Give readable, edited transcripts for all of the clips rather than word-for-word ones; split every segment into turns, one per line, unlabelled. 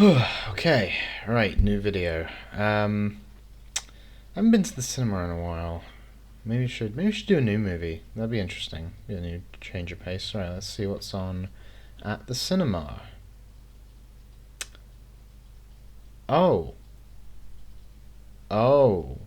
Okay, right, new video. I haven't been to the cinema in a while. Maybe we should do a new movie. That'd be interesting. Be a new change of pace. Right, let's see what's on at the cinema. Oh. Oh.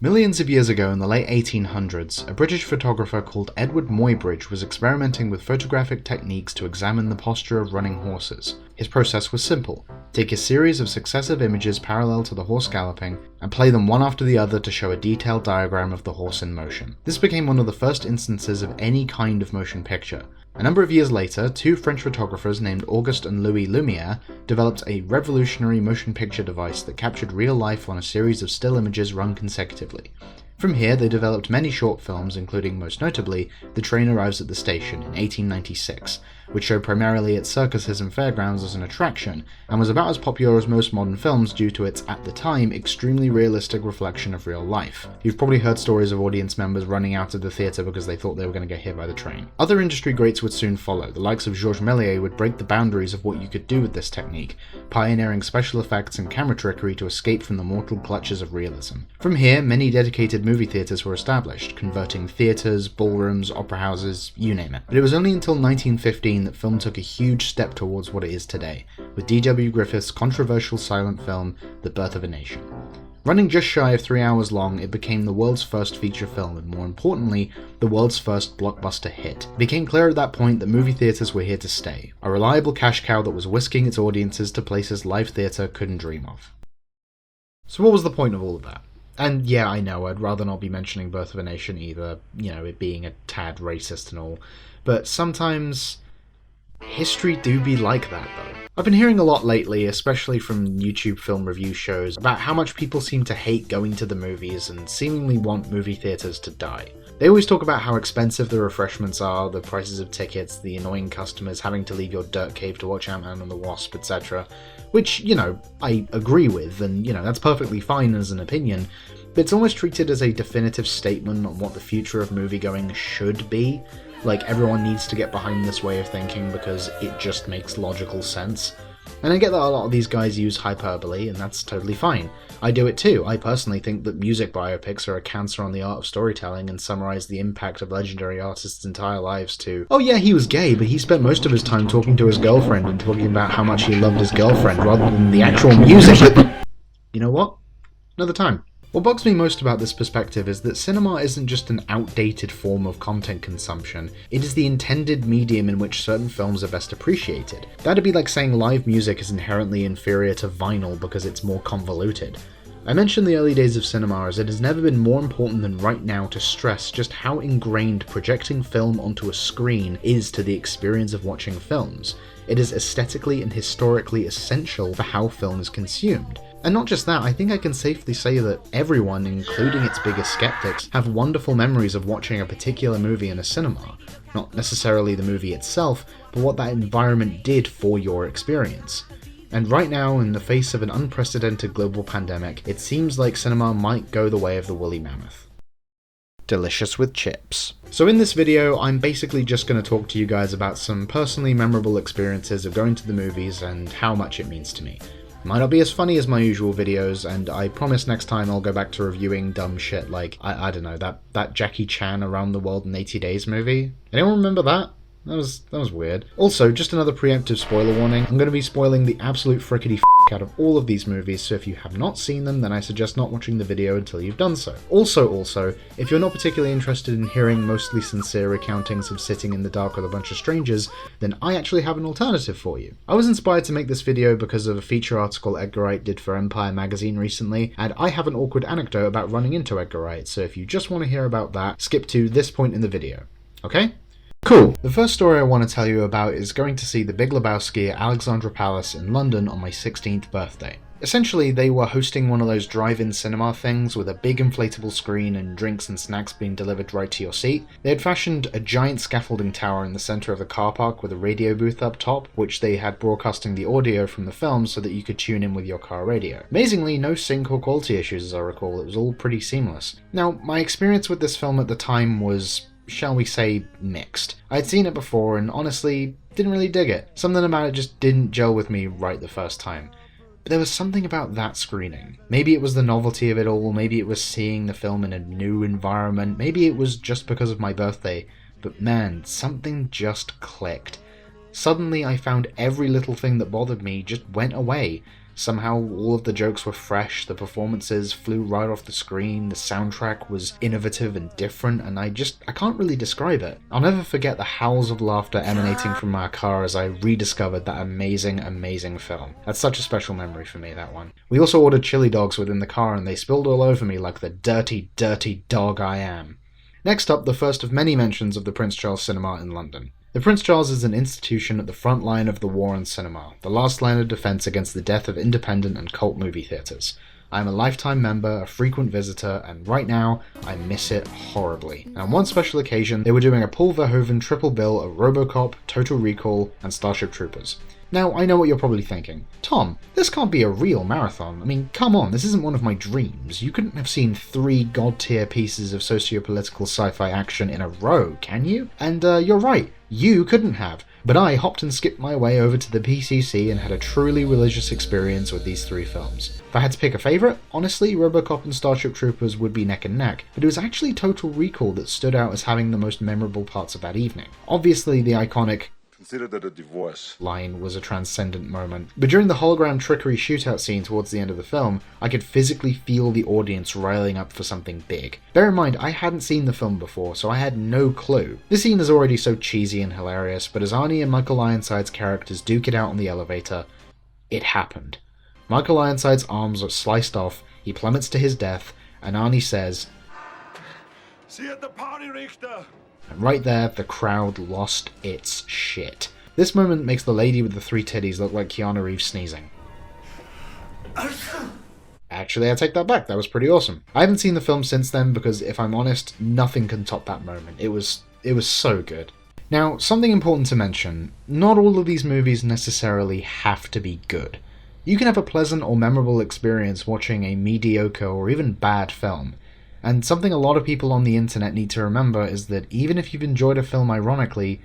Millions of years ago in the late 1800s, a British photographer called Edward Muybridge was experimenting with photographic techniques to examine the posture of running horses. His process was simple: take a series of successive images parallel to the horse galloping, and play them one after the other to show a detailed diagram of the horse in motion. This became one of the first instances of any kind of motion picture. A number of years later, two French photographers named Auguste and Louis Lumière developed a revolutionary motion picture device that captured real life on a series of still images run consecutively. From here, they developed many short films, including most notably The Train Arrives at the Station in 1896, which showed primarily its circuses and fairgrounds as an attraction, and was about as popular as most modern films due to its, at the time, extremely realistic reflection of real life. You've probably heard stories of audience members running out of the theatre because they thought they were going to get hit by the train. Other industry greats would soon follow. The likes of Georges Méliès would break the boundaries of what you could do with this technique, pioneering special effects and camera trickery to escape from the mortal clutches of realism. From here, many dedicated movie theatres were established, converting theatres, ballrooms, opera houses, you name it. But it was only until 1915 that film took a huge step towards what it is today, with D.W. Griffith's controversial silent film, The Birth of a Nation. Running just shy of 3 hours long, it became the world's first feature film, and more importantly, the world's first blockbuster hit. It became clear at that point that movie theatres were here to stay, a reliable cash cow that was whisking its audiences to places live theatre couldn't dream of. So what was the point of all of that? And yeah, I know, I'd rather not be mentioning Birth of a Nation either, it being a tad racist and all, but sometimes history do be like that though. I've been hearing a lot lately, especially from YouTube film review shows, about how much people seem to hate going to the movies and seemingly want movie theatres to die. They always talk about how expensive the refreshments are, the prices of tickets, the annoying customers having to leave your dirt cave to watch Ant-Man and the Wasp, etc. Which, I agree with, and, that's perfectly fine as an opinion, but it's almost treated as a definitive statement on what the future of moviegoing should be. Like, everyone needs to get behind this way of thinking because it just makes logical sense. And I get that a lot of these guys use hyperbole, and that's totally fine. I do it too. I personally think that music biopics are a cancer on the art of storytelling and summarize the impact of legendary artists' entire lives to, oh yeah, he was gay, but he spent most of his time talking to his girlfriend and talking about how much he loved his girlfriend rather than the actual music. You know what? Another time. What bugs me most about this perspective is that cinema isn't just an outdated form of content consumption, it is the intended medium in which certain films are best appreciated. That'd be like saying live music is inherently inferior to vinyl because it's more convoluted. I mentioned the early days of cinema as it has never been more important than right now to stress just how ingrained projecting film onto a screen is to the experience of watching films. It is aesthetically and historically essential for how film is consumed. And not just that, I think I can safely say that everyone, including its biggest skeptics, have wonderful memories of watching a particular movie in a cinema. Not necessarily the movie itself, but what that environment did for your experience. And right now, in the face of an unprecedented global pandemic, it seems like cinema might go the way of the woolly mammoth. Delicious with chips. So in this video, I'm basically just going to talk to you guys about some personally memorable experiences of going to the movies and how much it means to me. Might not be as funny as my usual videos, and I promise next time I'll go back to reviewing dumb shit like, I don't know, that Jackie Chan Around the World in 80 Days movie. Anyone remember that? That was weird. Also, just another preemptive spoiler warning, I'm going to be spoiling the absolute frickety out of all of these movies, so if you have not seen them, then I suggest not watching the video until you've done so. Also, if you're not particularly interested in hearing mostly sincere recountings of sitting in the dark with a bunch of strangers, then I actually have an alternative for you. I was inspired to make this video because of a feature article Edgar Wright did for Empire magazine recently, and I have an awkward anecdote about running into Edgar Wright, so if you just want to hear about that, skip to this point in the video. Okay? Cool. The first story I want to tell you about is going to see The Big Lebowski at Alexandra Palace in London on my 16th birthday. Essentially, they were hosting one of those drive-in cinema things with a big inflatable screen and drinks and snacks being delivered right to your seat. They had fashioned a giant scaffolding tower in the center of the car park with a radio booth up top, which they had broadcasting the audio from the film so that you could tune in with your car radio. Amazingly, no sync or quality issues as I recall, it was all pretty seamless. Now, my experience with this film at the time was, shall we say, mixed. I'd seen it before and honestly, didn't really dig it. Something about it just didn't gel with me right the first time. But there was something about that screening. Maybe it was the novelty of it all, maybe it was seeing the film in a new environment, maybe it was just because of my birthday, but man, something just clicked. Suddenly I found every little thing that bothered me just went away. Somehow all of the jokes were fresh, the performances flew right off the screen, the soundtrack was innovative and different, and I can't really describe it. I'll never forget the howls of laughter emanating from my car as I rediscovered that amazing film. That's such a special memory for me, that one. We also ordered chili dogs within the car and they spilled all over me like the dirty dog I am. Next up, the first of many mentions of the Prince Charles Cinema in London. The Prince Charles is an institution at the front line of the war on cinema, the last line of defense against the death of independent and cult movie theaters. I am a lifetime member, a frequent visitor, and right now, I miss it horribly. And on one special occasion, they were doing a Paul Verhoeven triple bill of RoboCop, Total Recall, and Starship Troopers. Now, I know what you're probably thinking. Tom, this can't be a real marathon. I mean, come on, this isn't one of my dreams. You couldn't have seen 3 god-tier pieces of socio-political sci-fi action in a row, can you? And you're right, you couldn't have. But I hopped and skipped my way over to the PCC and had a truly religious experience with these 3 films. If I had to pick a favourite, honestly, RoboCop and Starship Troopers would be neck and neck, but it was actually Total Recall that stood out as having the most memorable parts of that evening. Obviously, the iconic "Consider that a divorce" line was a transcendent moment, but during the hologram trickery shootout scene towards the end of the film, I could physically feel the audience riling up for something big. Bear in mind, I hadn't seen the film before, so I had no clue. This scene is already so cheesy and hilarious, but as Arnie and Michael Ironside's characters duke it out on the elevator, it happened. Michael Ironside's arms are sliced off, he plummets to his death, and Arnie says, "See you at the party, Richter!" And right there, the crowd lost its shit. This moment makes the lady with the 3 titties look like Keanu Reeves sneezing. Actually, I take that back, that was pretty awesome. I haven't seen the film since then because, if I'm honest, nothing can top that moment. It was so good. Now, something important to mention, not all of these movies necessarily have to be good. You can have a pleasant or memorable experience watching a mediocre or even bad film. And something a lot of people on the internet need to remember is that even if you've enjoyed a film ironically,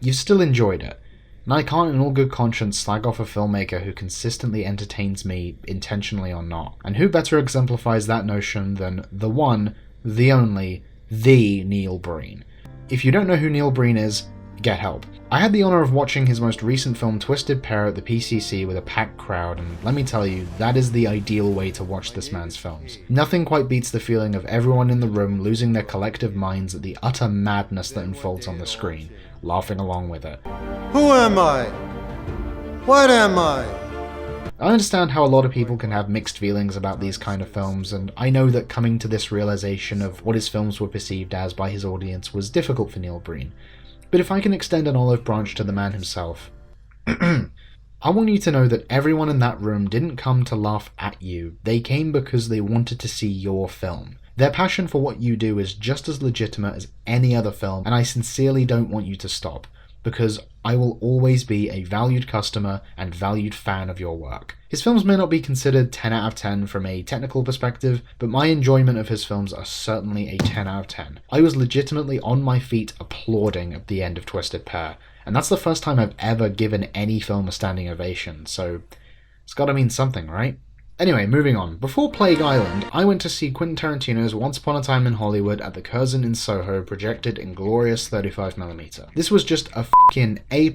you've still enjoyed it. And I can't in all good conscience slag off a filmmaker who consistently entertains me, intentionally or not. And who better exemplifies that notion than the one, the only, the Neil Breen. If you don't know who Neil Breen is, get help. I had the honour of watching his most recent film Twisted Pair at the PCC with a packed crowd, and let me tell you, that is the ideal way to watch this man's films. Nothing quite beats the feeling of everyone in the room losing their collective minds at the utter madness that unfolds on the screen, laughing along with it.
Who am I? What am I?
I understand how a lot of people can have mixed feelings about these kind of films, and I know that coming to this realization of what his films were perceived as by his audience was difficult for Neil Breen. But if I can extend an olive branch to the man himself, I want you to know that everyone in that room didn't come to laugh at you, they came because they wanted to see your film. Their passion for what you do is just as legitimate as any other film, and I sincerely don't want you to stop, because I will always be a valued customer and valued fan of your work. His films may not be considered 10 out of 10 from a technical perspective, but my enjoyment of his films are certainly a 10 out of 10. I was legitimately on my feet applauding at the end of Twisted Pair, and that's the first time I've ever given any film a standing ovation, so it's gotta mean something, right? Anyway, moving on. Before Plague Island, I went to see Quentin Tarantino's Once Upon a Time in Hollywood at the Curzon in Soho, projected in glorious 35mm. This was just a f***ing A+,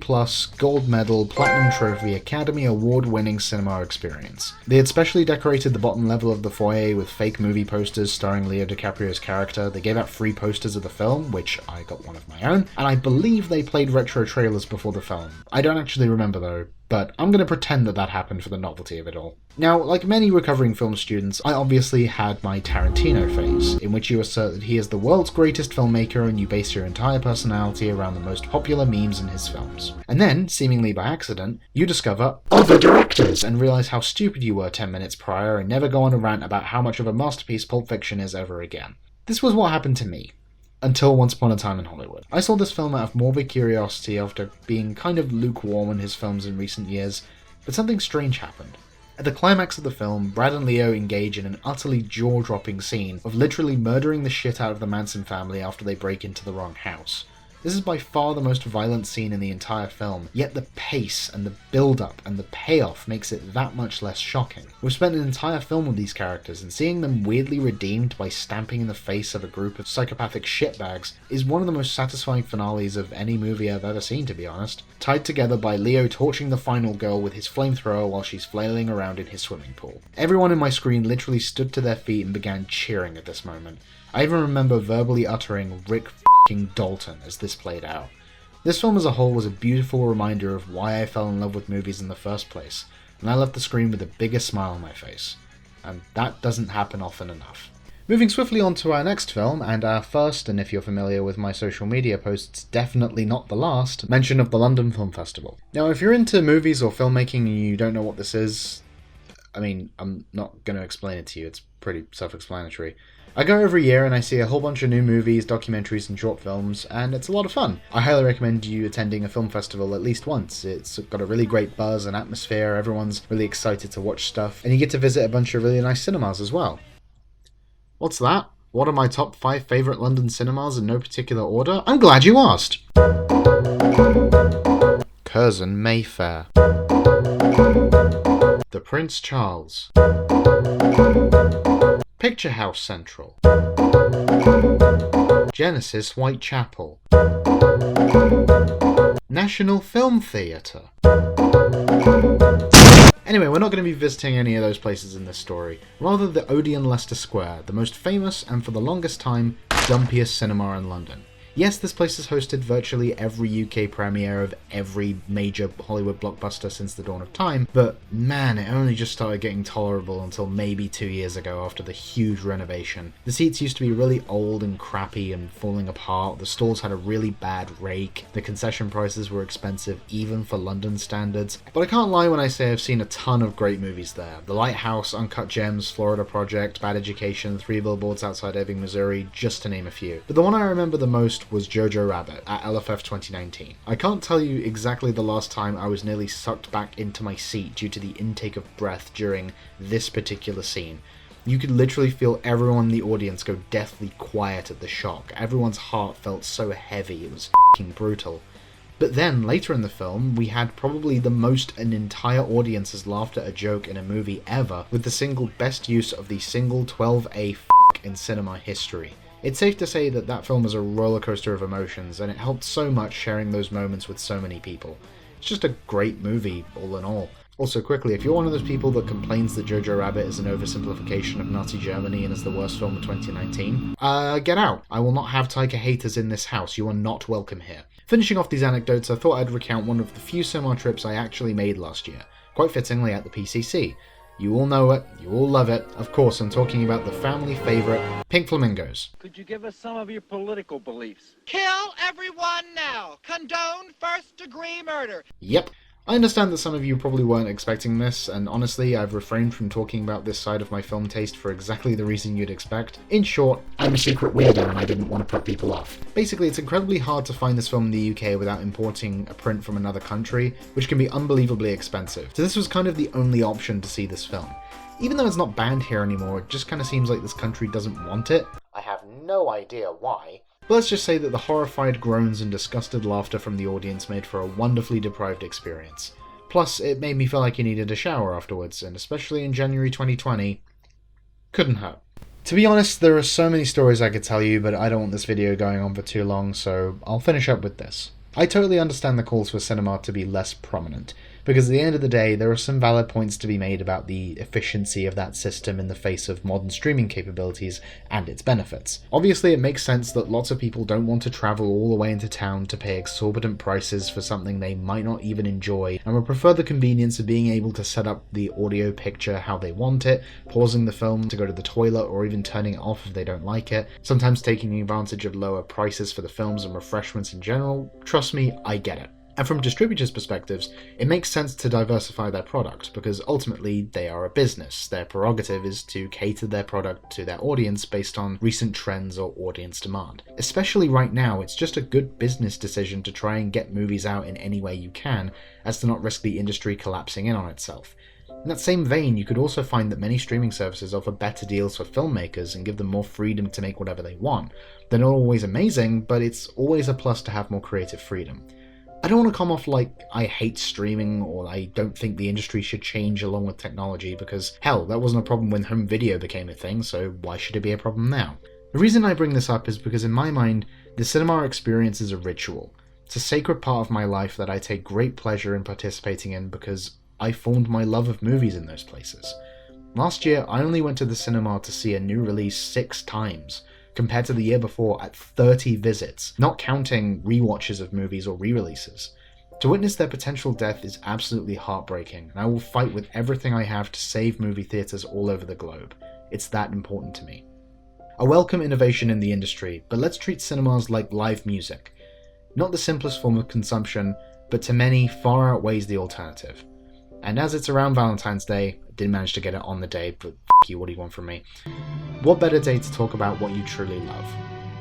gold medal, platinum trophy, Academy Award-winning cinema experience. They had specially decorated the bottom level of the foyer with fake movie posters starring Leo DiCaprio's character. They gave out free posters of the film, which I got one of my own, and I believe they played retro trailers before the film. I don't actually remember though. but I'm going to pretend that happened for the novelty of it all. Now, like many recovering film students, I obviously had my Tarantino phase, in which you assert that he is the world's greatest filmmaker and you base your entire personality around the most popular memes in his films. And then, seemingly by accident, you discover other directors and realize how stupid you were 10 minutes prior and never go on a rant about how much of a masterpiece Pulp Fiction is ever again. This was what happened to me. Until Once Upon a Time in Hollywood. I saw this film out of morbid curiosity after being kind of lukewarm on his films in recent years, but something strange happened. At the climax of the film, Brad and Leo engage in an utterly jaw-dropping scene of literally murdering the shit out of the Manson family after they break into the wrong house. This is by far the most violent scene in the entire film, yet the pace and the build-up and the payoff makes it that much less shocking. We've spent an entire film with these characters, and seeing them weirdly redeemed by stamping in the face of a group of psychopathic shitbags is one of the most satisfying finales of any movie I've ever seen, to be honest. Tied together by Leo torching the final girl with his flamethrower while she's flailing around in his swimming pool. Everyone in my screen literally stood to their feet and began cheering at this moment. I even remember verbally uttering Rick Dalton as this played out. This film as a whole was a beautiful reminder of why I fell in love with movies in the first place, and I left the screen with the biggest smile on my face. And that doesn't happen often enough. Moving swiftly on to our next film, and our first, and if you're familiar with my social media posts, definitely not the last, mention of the London Film Festival. Now, if you're into movies or filmmaking and you don't know what this is, I mean, I'm not going to explain it to you, it's pretty self-explanatory. I go every year and I see a whole bunch of new movies, documentaries and short films, and it's a lot of fun. I highly recommend you attending a film festival at least once. It's got a really great buzz and atmosphere, everyone's really excited to watch stuff, and you get to visit a bunch of really nice cinemas as well. What's that? What are my top 5 favourite London cinemas in no particular order? I'm glad you asked! Curzon Mayfair, The Prince Charles, Picture House Central, Genesis Whitechapel, National Film Theatre. Anyway, we're not going to be visiting any of those places in this story, rather the Odeon Leicester Square, the most famous and for the longest time, dumpiest cinema in London. Yes, this place has hosted virtually every UK premiere of every major Hollywood blockbuster since the dawn of time, but man, it only just started getting tolerable until maybe 2 years ago after the huge renovation. The seats used to be really old and crappy and falling apart, the stalls had a really bad rake, the concession prices were expensive even for London standards, but I can't lie when I say I've seen a ton of great movies there. The Lighthouse, Uncut Gems, Florida Project, Bad Education, 3 Billboards Outside Ebbing, Missouri, just to name a few. But the one I remember the most was Jojo Rabbit at LFF 2019. I can't tell you exactly the last time I was nearly sucked back into my seat due to the intake of breath during this particular scene. You could literally feel everyone in the audience go deathly quiet at the shock. Everyone's heart felt so heavy, it was f***ing brutal. But then, later in the film, we had probably the most an entire audience has laughed at a joke in a movie ever, with the single best use of the single 12A f*** in cinema history. It's safe to say that that film was a roller coaster of emotions, and it helped so much sharing those moments with so many people. It's just a great movie, all in all. Also quickly, if you're one of those people that complains that Jojo Rabbit is an oversimplification of Nazi Germany and is the worst film of 2019, get out. I will not have Taika haters in this house. You are not welcome here. Finishing off these anecdotes, I thought I'd recount one of the few cinema trips I actually made last year, quite fittingly at the PCC. You all know it, you all love it. Of course, I'm talking about the family favourite, Pink Flamingos.
Could you give us some of your political beliefs?
Kill everyone now! Condone first-degree murder!
Yep. I understand that some of you probably weren't expecting this, and honestly, I've refrained from talking about this side of my film taste for exactly the reason you'd expect. In short, I'm a secret weirdo and I didn't want to put people off. Basically, it's incredibly hard to find this film in the UK without importing a print from another country, which can be unbelievably expensive. So this was kind of the only option to see this film. Even though it's not banned here anymore, it just kind of seems like this country doesn't want it. I have no idea why. But let's just say that the horrified groans and disgusted laughter from the audience made for a wonderfully deprived experience. Plus, it made me feel like you needed a shower afterwards, and especially in January 2020, couldn't hurt. To be honest, there are so many stories I could tell you, but I don't want this video going on for too long, so I'll finish up with this. I totally understand the calls for cinema to be less prominent. because at the end of the day, there are some valid points to be made about the efficiency of that system in the face of modern streaming capabilities and its benefits. Obviously, it makes sense that lots of people don't want to travel all the way into town to pay exorbitant prices for something they might not even enjoy, and would prefer the convenience of being able to set up the audio picture how they want it, pausing the film to go to the toilet, or even turning it off if they don't like it, sometimes taking advantage of lower prices for the films and refreshments in general. Trust me, I get it. And from distributors' perspectives, it makes sense to diversify their product, because ultimately they are a business. Their prerogative is to cater their product to their audience based on recent trends or audience demand. Especially right now, it's just a good business decision to try and get movies out in any way you can, as to not risk the industry collapsing in on itself. In that same vein, you could also find that many streaming services offer better deals for filmmakers and give them more freedom to make whatever they want. They're not always amazing, but it's always a plus to have more creative freedom. I don't want to come off like I hate streaming or I don't think the industry should change along with technology, because hell, that wasn't a problem when home video became a thing, so why should it be a problem now? The reason I bring this up is because in my mind, the cinema experience is a ritual. It's a sacred part of my life that I take great pleasure in participating in because I formed my love of movies in those places. Last year, I only went to the cinema to see a new release 6 times, compared to the year before at 30 visits, not counting rewatches of movies or re-releases. To witness their potential death is absolutely heartbreaking, and I will fight with everything I have to save movie theaters all over the globe. It's that important to me. I welcome innovation in the industry, but let's treat cinemas like live music. Not the simplest form of consumption, but to many far outweighs the alternative. And as it's around Valentine's Day, I didn't manage to get it on the day, but f*** you, what do you want from me? What better day to talk about what you truly love?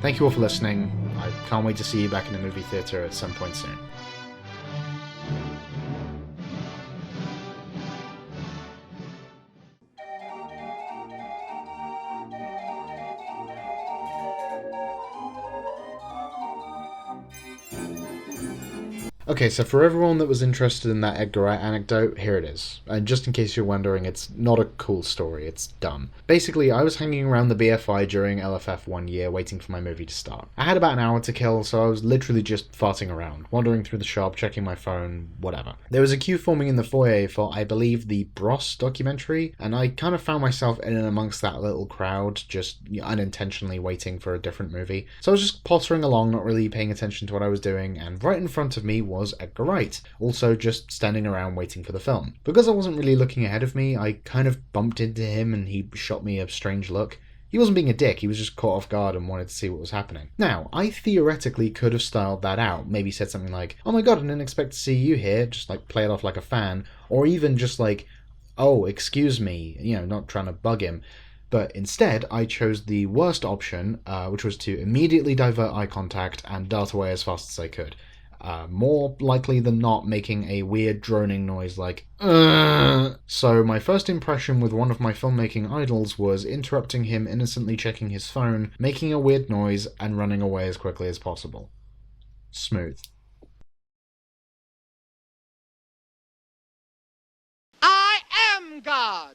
Thank you all for listening. I can't wait to see you back in the movie theater at some point soon. Okay, so for everyone that was interested in that Edgar Wright anecdote, here it is. And just in case you're wondering, it's not a cool story, it's dumb. Basically, I was hanging around the BFI during LFF one year waiting for my movie to start. I had about an hour to kill, so I was literally just farting around, wandering through the shop, checking my phone, whatever. There was a queue forming in the foyer for, I believe, the Bros documentary, and I kind of found myself in and amongst that little crowd, just unintentionally waiting for a different movie. So I was just pottering along, not really paying attention to what I was doing, and right in front of me was Edgar Wright, also just standing around waiting for the film. Because I wasn't really looking ahead of me, I kind of bumped into him and he shot me a strange look. He wasn't being a dick, he was just caught off guard and wanted to see what was happening. Now, I theoretically could have styled that out, maybe said something like, "Oh my god, I didn't expect to see you here," just like play it off like a fan, or even just like, "Oh, excuse me," not trying to bug him. But instead, I chose the worst option, which was to immediately divert eye contact and dart away as fast as I could. More likely than not making a weird droning noise like "Ugh." So my first impression with one of my filmmaking idols was interrupting him innocently checking his phone, making a weird noise, and running away as quickly as possible. Smooth.
I am God.